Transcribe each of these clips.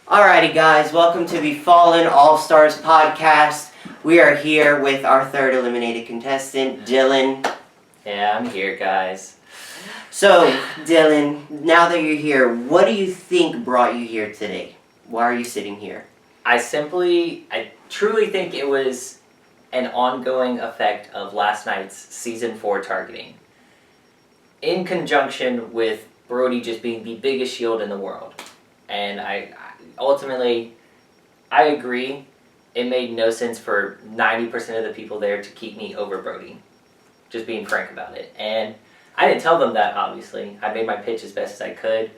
Alrighty guys, welcome to the Fallen All-Stars podcast. We are here with our third eliminated contestant, Dylan. Yeah, I'm here, guys. So, Dylan, now that you're here, what do you think brought you here today? Why are you sitting here? I truly think it was an ongoing effect of last night's Season 4 targeting. In conjunction with Brody just being the biggest shield in the world. And ultimately, I agree. It made no sense for 90% of the people there to keep me over Brody. Just being frank about it. And I didn't tell them that, obviously. I made my pitch as best as I could.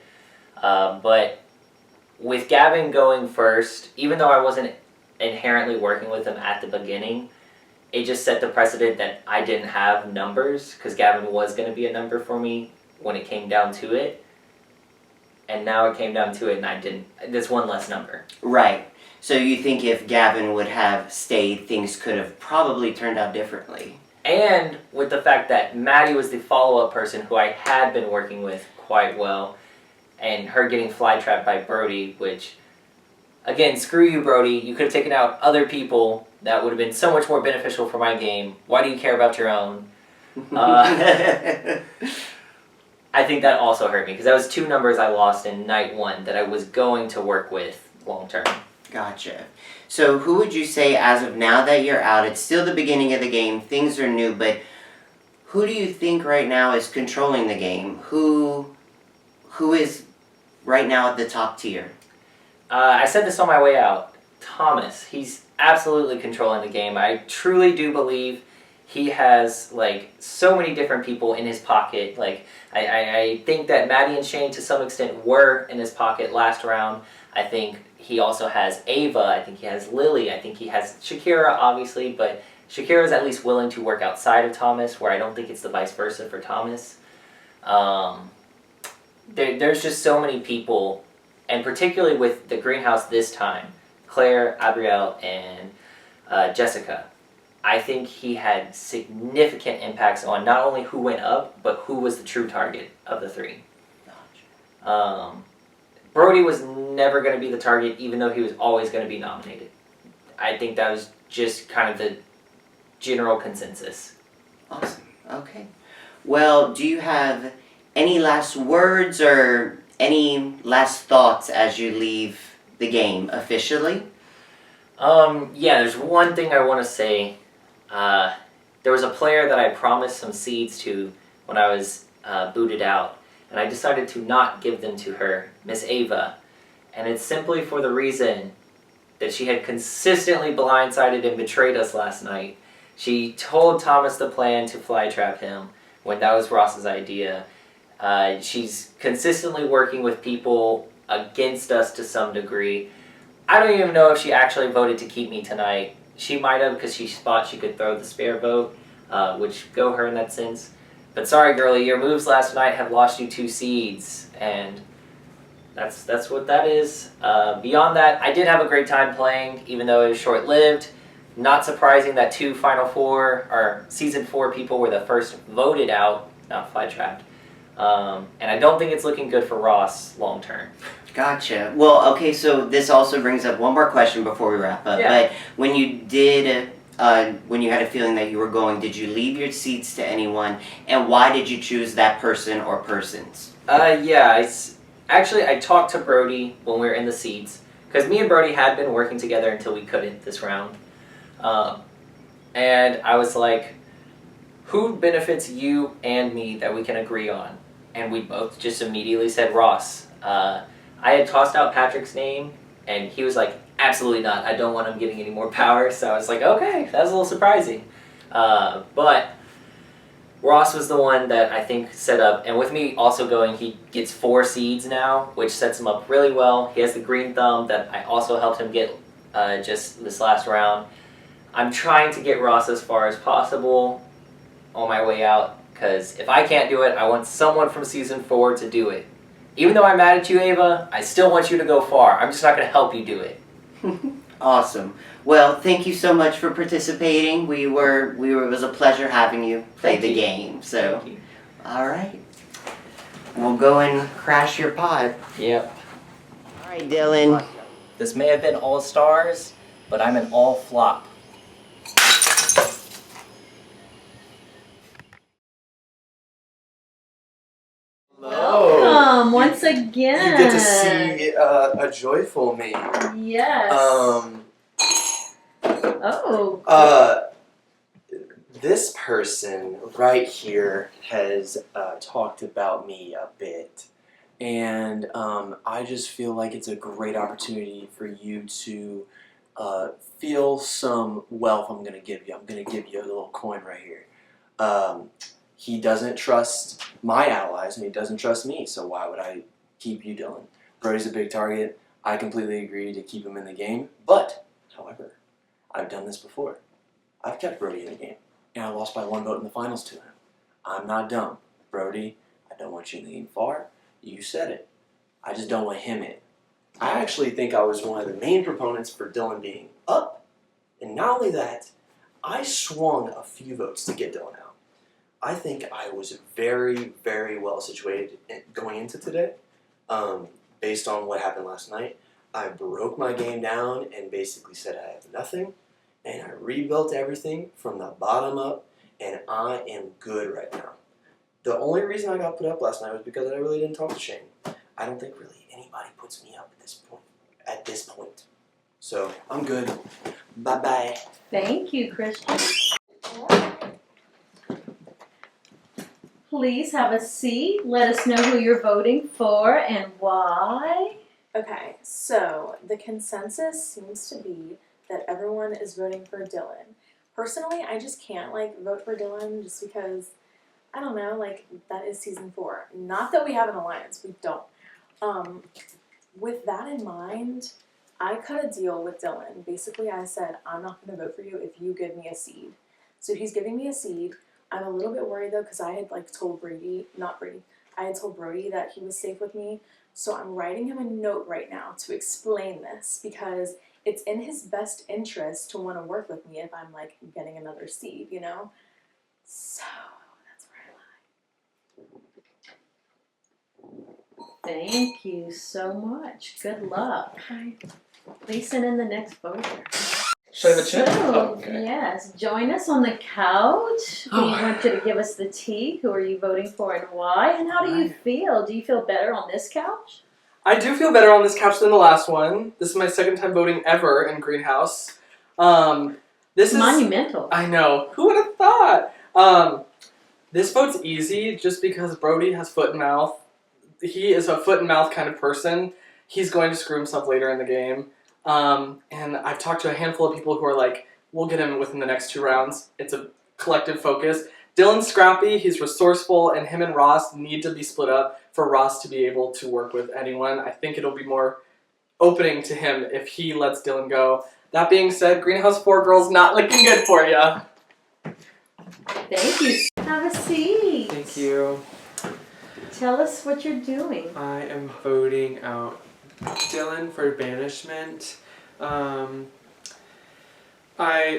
But with Gavin going first, even though I wasn't inherently working with him at the beginning, it just set the precedent that I didn't have numbers, because Gavin was going to be a number for me when it came down to it. And now it came down to it and I didn't. There's one less number. Right. So you think if Gavin would have stayed, things could have probably turned out differently. And with the fact that Maddie was the follow-up person who I had been working with quite well, and her getting fly-trapped by Brody, which, again, screw you, Brody. You could have taken out other people. That would have been so much more beneficial for my game. Why do you care about your own? I think that also hurt me, because that was 2 numbers I lost in night 1 that I was going to work with long-term. Gotcha. So who would you say, as of now that you're out, it's still the beginning of the game, things are new, but who do you think right now is controlling the game? Who is right now at the top tier? I said this on my way out. Thomas. He's absolutely controlling the game. I truly do believe he has, so many different people in his pocket. I think that Maddie and Shane, to some extent, were in his pocket last round. I think he also has Ava. I think he has Lily. I think he has Shakira, obviously, but Shakira is at least willing to work outside of Thomas, where I don't think it's the vice versa for Thomas. There's just so many people, and particularly with the greenhouse this time, Claire, Abrielle, and Jessica. I think he had significant impacts on not only who went up, but who was the true target of the 3. Brody was never going to be the target, even though he was always going to be nominated. I think that was just kind of the general consensus. Awesome. Okay. Well, do you have any last words or any last thoughts as you leave the game officially? Yeah, there's one thing I want to say. There was a player that I promised some seeds to when I was booted out, and I decided to not give them to her, Miss Ava. And it's simply for the reason that she had consistently blindsided and betrayed us last night. She told Thomas the plan to fly trap him when that was Ross's idea. She's consistently working with people against us to some degree. I don't even know if she actually voted to keep me tonight. She might have, because she thought she could throw the spare vote, which go her in that sense. But sorry, girlie, your moves last night have lost you 2 seeds, and that's what that is. Beyond that, I did have a great time playing, even though it was short-lived. Not surprising that 2 Final Four, or Season 4 people were the first voted out, not fly-trapped. And I don't think it's looking good for Ross long-term. Gotcha. Well, okay, so this also brings up one more question before we wrap up. Yeah. But when you did, when you had a feeling that you were going, did you leave your seats to anyone? And why did you choose that person or persons? Yeah, I talked to Brody when we were in the seats, because me and Brody had been working together until we couldn't this round. And I was like, who benefits you and me that we can agree on? And we both just immediately said Ross. I had tossed out Patrick's name, and he was like, absolutely not. I don't want him getting any more power. So I was like, okay, that was a little surprising. But Ross was the one that I think set up, and with me also going, he gets 4 seeds now, which sets him up really well. He has the green thumb that I also helped him get just this last round. I'm trying to get Ross as far as possible on my way out, because if I can't do it, I want someone from Season 4 to do it. Even though I'm mad at you, Ava, I still want you to go far. I'm just not going to help you do it. Awesome. Well, thank you so much for participating. It was a pleasure having you play the game. So, Thank you. All right. We'll go and crash your pod. Yep. All right, Dylan. This may have been all stars, but I'm an all flop. Welcome once again. You get to see a joyful me. Yes. This person right here has talked about me a bit, and I just feel like it's a great opportunity for you to feel some wealth. I'm going to give you. I'm going to give you a little coin right here. He doesn't trust my allies, and he doesn't trust me, so why would I keep you, Dylan? Brody's a big target. I completely agree to keep him in the game, but, however, I've done this before. I've kept Brody in the game, and I lost by 1 vote in the finals to him. I'm not dumb. Brody, I don't want you in the game far. You said it. I just don't want him in. I actually think I was one of the main proponents for Dylan being up, and not only that, I swung a few votes to get Dylan out. I think I was very, very well situated going into today. Based on what happened last night, I broke my game down and basically said I have nothing, and I rebuilt everything from the bottom up, and I am good right now. The only reason I got put up last night was because I really didn't talk to Shane. I don't think really anybody puts me up at this point. So, I'm good. Bye-bye. Thank you, Christian. Please have a seat. Let us know who you're voting for and why. Okay, so the consensus seems to be that everyone is voting for Dylan. Personally, I just can't vote for Dylan just because, I don't know, that is season 4. Not that we have an alliance, we don't. With that in mind, I cut a deal with Dylan. Basically, I said, I'm not going to vote for you if you give me a seed. So he's giving me a seed. I'm a little bit worried though because I had told I had told Brody that he was safe with me. So I'm writing him a note right now to explain this because it's in his best interest to want to work with me if I'm getting another seed, you know? So that's where I lie. Thank you so much. Good luck. Please send in the next voter. Should I have a chip? Yes, join us on the couch. We want you to give us the tea. Who are you voting for and why? And how do you feel? Do you feel better on this couch? I do feel better on this couch than the last one. This is my second time voting ever in Greenhouse. This is monumental. I know. Who would have thought? This vote's easy just because Brody has foot and mouth. He is a foot and mouth kind of person. He's going to screw himself later in the game. And I've talked to a handful of people who are like, we'll get him within the next 2 rounds. It's a collective focus. Dylan's scrappy, he's resourceful, and him and Ross need to be split up for Ross to be able to work with anyone. I think it'll be more opening to him if he lets Dylan go. That being said, Greenhouse 4 girls not looking good for ya. Thank you. Have a seat. Thank you. Tell us what you're doing. I am voting out Dylan for banishment.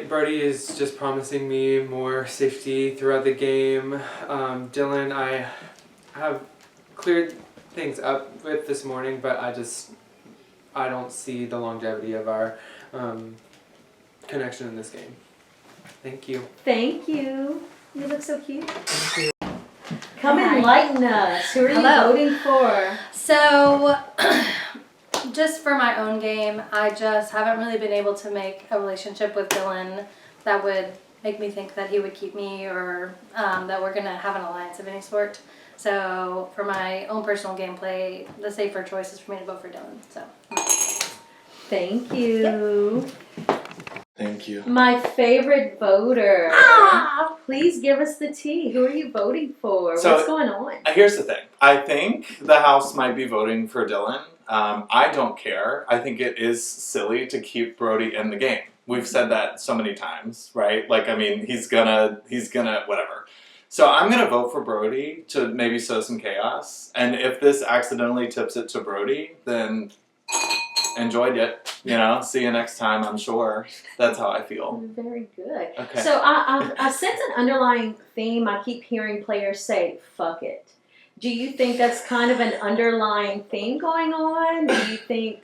Brody is just promising me more safety throughout the game. Dylan, I have cleared things up with this morning, but I don't see the longevity of our connection in this game. Thank you. Thank you. You look so cute. Thank you. Come enlighten us. Who are you voting for? So, just for my own game, I just haven't really been able to make a relationship with Dylan that would make me think that he would keep me or that we're going to have an alliance of any sort. So, for my own personal gameplay, the safer choice is for me to vote for Dylan. So, thank you. Thank you. My favorite voter. Please give us the tea. Who are you voting for? So, what's going on? Here's the thing. I think the House might be voting for Dylan. I don't care. I think it is silly to keep Brody in the game. We've said that so many times, right? He's gonna, whatever. So I'm gonna vote for Brody to maybe sow some chaos. And if this accidentally tips it to Brody, then enjoyed it. See you next time, I'm sure. That's how I feel. Very good. Okay. So I sense an underlying theme. I keep hearing players say, fuck it. Do you think that's kind of an underlying theme going on? Do you think...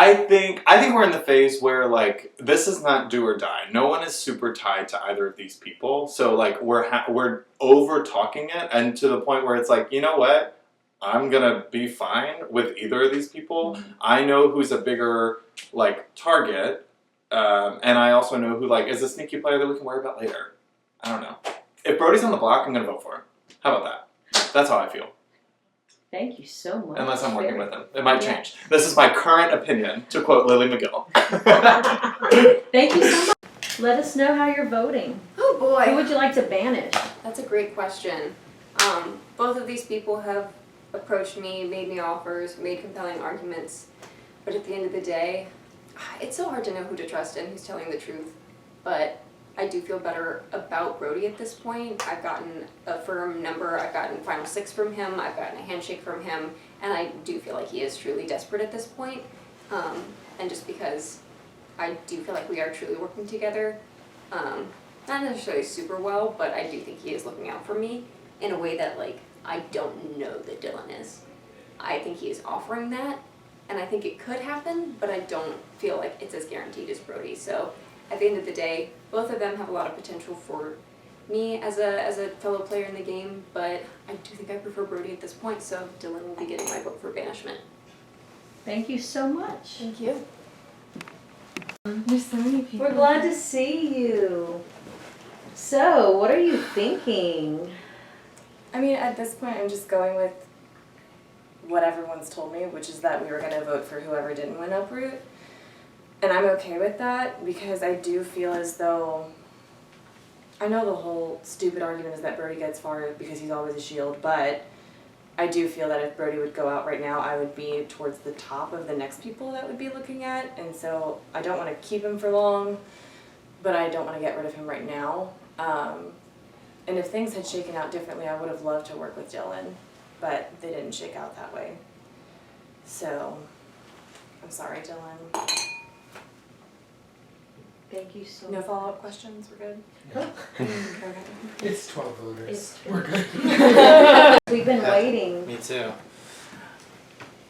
I think we're in the phase where like this is not do or die. No one is super tied to either of these people, so like we're over talking it, and to the point where it's like, you know what, I'm gonna be fine with either of these people. I know who's a bigger like target, and I also know who like is a sneaky player that we can worry about later. I don't know. If Brody's on the block, I'm gonna vote for him. How about that? That's how I feel. Thank you so much. Unless I'm working Very- with him. It might change. This is my current opinion, to quote Lily McGill. Thank you so much. Let us know how you're voting. Oh boy. Who would you like to banish? That's a great question. Both of these people have approached me, made me offers, made compelling arguments, but at the end of the day, it's so hard to know who to trust and who's telling the truth. But I do feel better about Brody at this point. I've gotten a firm number, I've gotten final 6 from him, I've gotten a handshake from him, and I do feel like he is truly desperate at this point. And just because I do feel like we are truly working together, not necessarily super well, but I do think he is looking out for me in a way that like I don't know that Dylan is. I think he is offering that, and I think it could happen, but I don't feel like it's as guaranteed as Brody. So at the end of the day, both of them have a lot of potential for me as a fellow player in the game, but I do think I prefer Brody at this point, so Dylan will be getting my vote for banishment. Thank you so much. Thank you. There's so many people. We're glad to see you. So, what are you thinking? I mean, at this point, I'm just going with what everyone's told me, which is that we were going to vote for whoever didn't win Uproot. And I'm okay with that because I do feel as though, I know the whole stupid argument is that Brody gets far because he's always a shield, but I do feel that if Brody would go out right now, I would be towards the top of the next people that would be looking at. And so I don't want to keep him for long, but I don't want to get rid of him right now. And if things had shaken out differently, I would have loved to work with Dylan, but they didn't shake out that way. So, I'm sorry, Dylan. Thank you so No much. follow-up questions? We're good? Okay. It's 12 voters. It's We're good. We've been Yeah. waiting. Me too.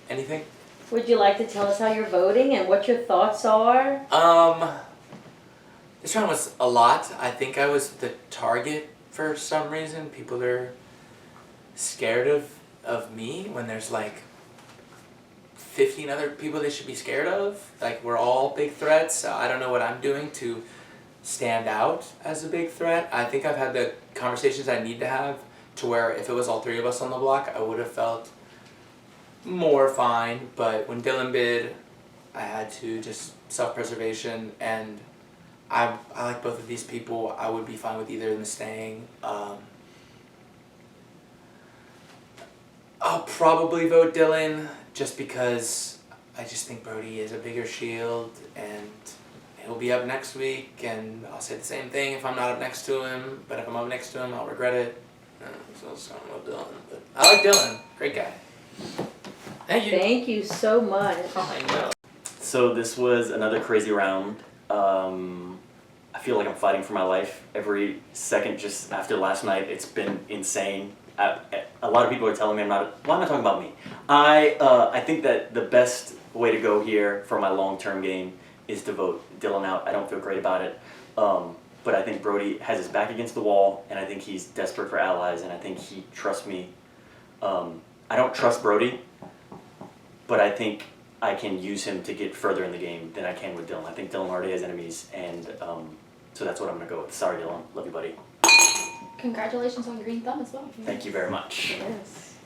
Anything? Would you like to tell us how you're voting and what your thoughts are? This round was a lot. I think I was the target for some reason. People are scared of me when there's like 15 other people they should be scared of. Like, we're all big threats, so I don't know what I'm doing to stand out as a big threat. I think I've had the conversations I need to have to where if it was all 3 of us on the block, I would have felt more fine. But when Dylan bid, I had to just self-preservation, and I like both of these people. I would be fine with either of them staying. I'll probably vote Dylan just because I just think Brody is a bigger shield, and he'll be up next week, and I'll say the same thing if I'm not up next to him, but if I'm up next to him, I'll regret it. So I'm going with Dylan. But I like Dylan. Great guy. Thank you. Thank you so much. I know. So this was another crazy round. I feel like I'm fighting for my life every second. Just after last night, it's been insane. A lot of people are telling me I'm not. Why am I talking about me? I think that the best way to go here for my long-term game is to vote Dylan out. I don't feel great about it, but I think Brody has his back against the wall, and I think he's desperate for allies, and I think he trusts me. I don't trust Brody, but I think I can use him to get further in the game than I can with Dylan. I think Dylan already has enemies, and so that's what I'm going to go with. Sorry, Dylan. Love you, buddy. Congratulations on Green Thumb as well. Thank you very much. Yes.